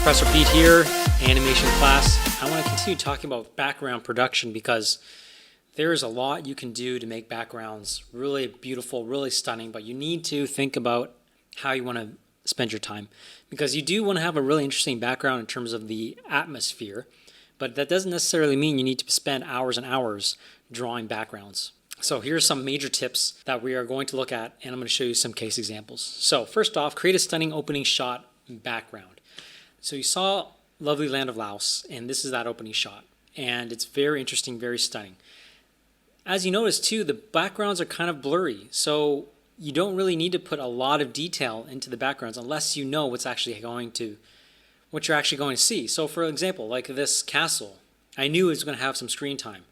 Professor Pete here, animation class. I want to continue talking about background production because there's a lot you can do to make backgrounds really beautiful, really stunning, but you need to think about how you want to spend your time, because you do want to have a really interesting background in terms of the atmosphere, but that doesn't necessarily mean you need to spend hours and hours drawing backgrounds. So here's some major tips that we are going to look at, and I'm going to show you some case examples. So first off, create a stunning opening shot background. So you saw lovely land of Laos, and this is that opening shot, and it's very interesting, very stunning. As you notice too, the backgrounds are kind of blurry, so you don't really need to put a lot of detail into the backgrounds unless you know what you're actually going to see. So for example, like this castle, I knew it was going to have some screen time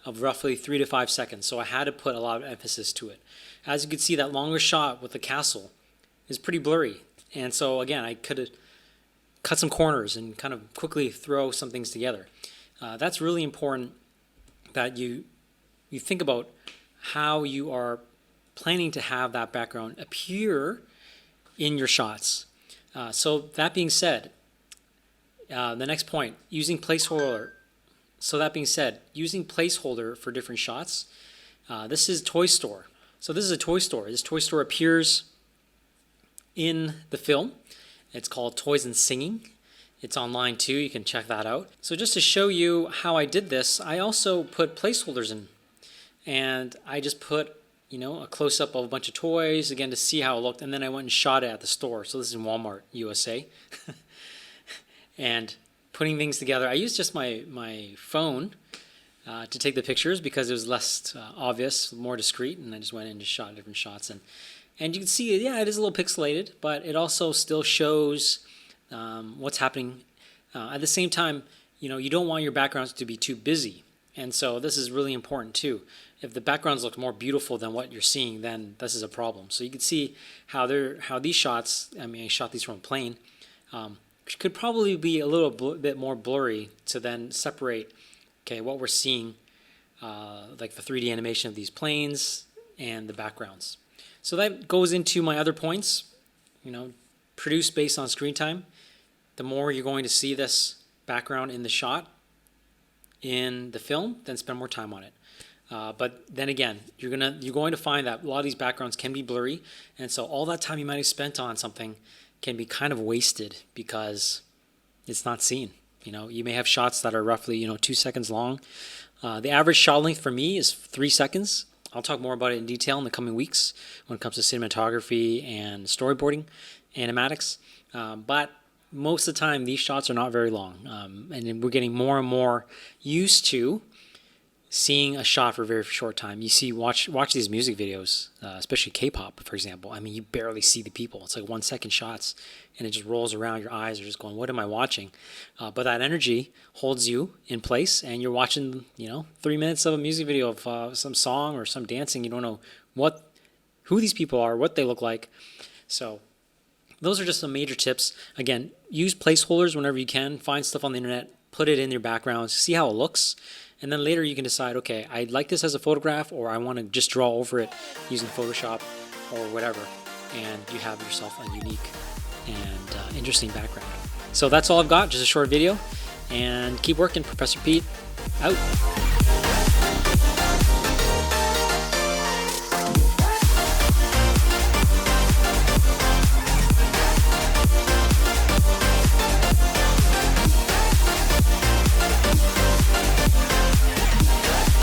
of roughly 3 to 5 seconds, so I had to put a lot of emphasis to it. As you can see, that longer shot with the castle is pretty blurry, and so again, I could have cut some corners and kind of quickly throw some things together. That's really important that you think about how you are planning to have that background appear in your shots. So that being said, the next point, using placeholder. So that being said, using placeholder for different shots. This is Toy Store. So this is a toy store. This toy store appears in the film. It's called Toys and Singing. It's online too. You can check that out. So just to show you how I did this, I also put placeholders in. And I just put, a close-up of a bunch of toys, again, to see how it looked. And then I went and shot it at the store. So this is in Walmart, USA. And putting things together, I used just my phone to take the pictures because it was less obvious, more discreet. And I just went in and just shot different shots. And you can see, yeah, it is a little pixelated, but it also still shows what's happening. At the same time, you don't want your backgrounds to be too busy. And so this is really important too. If the backgrounds look more beautiful than what you're seeing, then this is a problem. So you can see how these shots, I shot these from a plane, could probably be a little bit more blurry to then separate, what we're seeing, like the 3D animation of these planes and the backgrounds. So that goes into my other points, produce based on screen time. The more you're going to see this background in the shot, in the film, then spend more time on it. But then again, you're going to find that a lot of these backgrounds can be blurry, and so all that time you might have spent on something can be kind of wasted because it's not seen. You may have shots that are roughly 2 seconds long. The average shot length for me is 3 seconds. I'll talk more about it in detail in the coming weeks when it comes to cinematography and storyboarding, animatics. But most of the time, these shots are not very long. And we're getting more and more used to seeing a shot for a very short time. You see, watch these music videos, especially K-pop, for example. You barely see the people. It's like 1 second shots, and it just rolls around. Your eyes are just going, what am I watching? But that energy holds you in place, and you're watching, 3 minutes of a music video of some song or some dancing. You don't know who these people are, what they look like. So those are just some major tips. Again, use placeholders whenever you can. Find stuff on the internet, put it in your backgrounds, see how it looks. And then later you can decide, okay, I like this as a photograph, or I want to just draw over it using Photoshop or whatever. And you have yourself a unique and interesting background. So that's all I've got, just a short video. And keep working, Professor Pete, out.